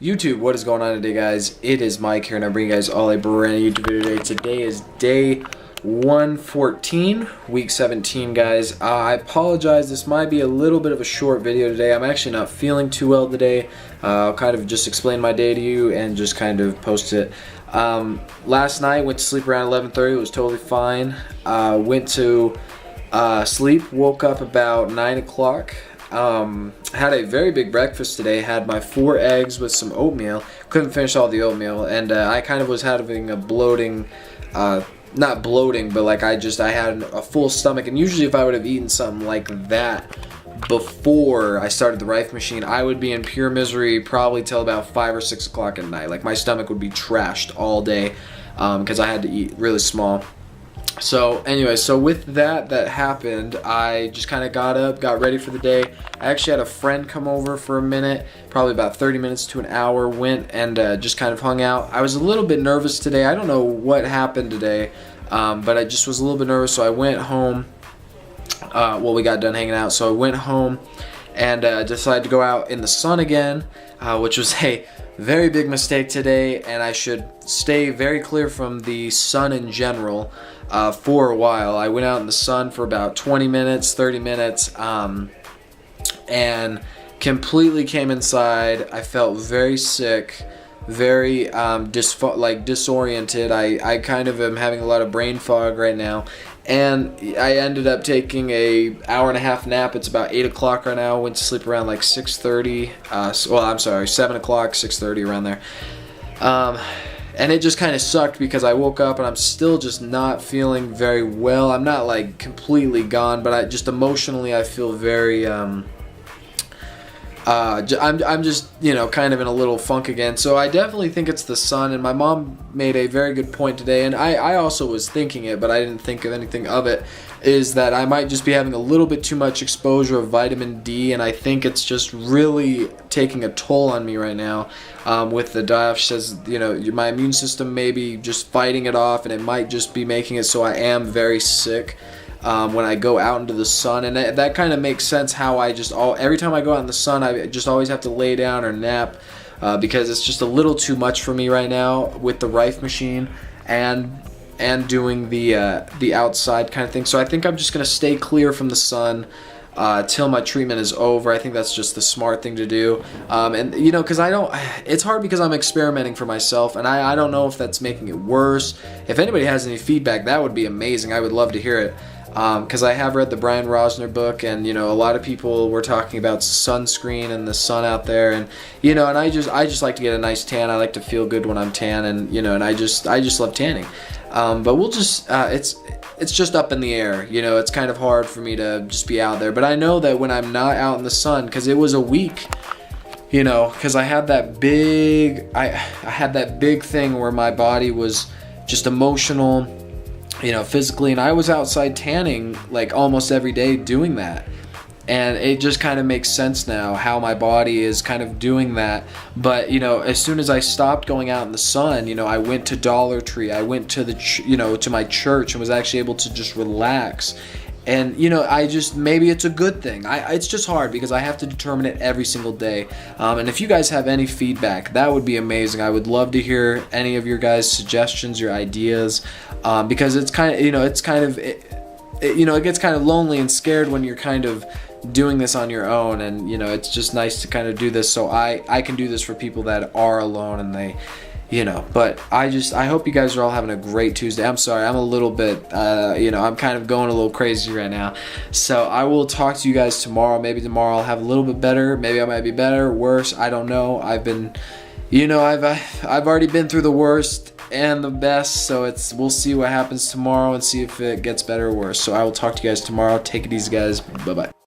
YouTube, what is going on today, guys? It is Mike here, and I bring you guys all a brand new YouTube video today. Today is day 114, week 17, guys. I apologize, this might be a little bit of a short video today. I'm actually not feeling too well today. I'll kind of just explain my day to you and just kind of post it. Last night, went to sleep around 11:30. It was totally fine. Went to sleep, woke up about 9 o'clock. Had a very big breakfast today. Had my 4 eggs with some oatmeal. Couldn't finish all the oatmeal, and I kind of was having a bloating, not bloating, but like I had a full stomach. And usually if I would have eaten something like that before I started the Rife machine, I would be in pure misery probably till about 5 or 6 o'clock at night. Like my stomach would be trashed all day because I had to eat really small. So anyway, so with that happened, I just kind of got up, got ready for the day. I actually had a friend come over for a minute, probably about 30 minutes to an hour, went and just kind of hung out. I was a little bit nervous today. I don't know what happened today, but I just was a little bit nervous, so I went home. Well, we got done hanging out, so I went home and decided to go out in the sun again, which was a very big mistake today, and I should stay very clear from the sun in general for a while. I went out in the sun for about 20 minutes, 30 minutes, and completely came inside. I felt very sick, very disoriented. I kind of am having a lot of brain fog right now, and I ended up taking a hour-and-a-half nap. It's about 8 o'clock right now. Went to sleep around like 6:30. Well, I'm sorry, 7 o'clock, 6:30, around there. And it just kind of sucked because I woke up and I'm still just not feeling very well. I'm not like completely gone, but I just emotionally I feel very I'm just, you know, kind of in a little funk again. So I definitely think it's the sun, and my mom made a very good point today, and I also was thinking it, but I didn't think of anything of it, is that I might just be having a little bit too much exposure of vitamin D, and I think it's just really taking a toll on me right now with the diet. She says, you know, my immune system may be just fighting it off, and it might just be making it so I am very sick when I go out into the sun. And that kind of makes sense how I just every time I go out in the sun, I just always have to lay down or nap because it's just a little too much for me right now with the Rife machine and doing the outside kind of thing. So I think I'm just gonna stay clear from the sun till my treatment is over. I think that's just the smart thing to do. And you know, because it's hard because I'm experimenting for myself, and I don't know if that's making it worse. If anybody has any feedback, that would be amazing. I would love to hear it. Because I have read the Brian Rosner book, and you know, a lot of people were talking about sunscreen and the sun out there, and you know, and I just like to get a nice tan. I like to feel good when I'm tan, and you know, and I just love tanning. But we'll just it's just up in the air. You know, it's kind of hard for me to just be out there. But I know that when I'm not out in the sun, because it was a week, you know, because I had that big I had that big thing where my body was just emotional, you know, physically, and I was outside tanning like almost every day doing that. And it just kind of makes sense now how my body is kind of doing that. But, you know, as soon as I stopped going out in the sun, you know, I went to Dollar Tree, I went to to my church, and was actually able to just relax. And, you know, maybe it's a good thing. It's just hard because I have to determine it every single day. And if you guys have any feedback, that would be amazing. I would love to hear any of your guys' suggestions, your ideas, because it's kind of, you know, it gets kind of lonely and scared when you're kind of doing this on your own. And, you know, it's just nice to kind of do this so I can do this for people that are alone, and they, you know, but I hope you guys are all having a great Tuesday. I'm sorry, I'm a little bit, you know, I'm kind of going a little crazy right now. So I will talk to you guys tomorrow. Maybe tomorrow I'll have a little bit better. Maybe I might be better, worse. I don't know. I've been, you know, I've already been through the worst and the best. So we'll see what happens tomorrow and see if it gets better or worse. So I will talk to you guys tomorrow. Take it easy, guys. Bye-bye.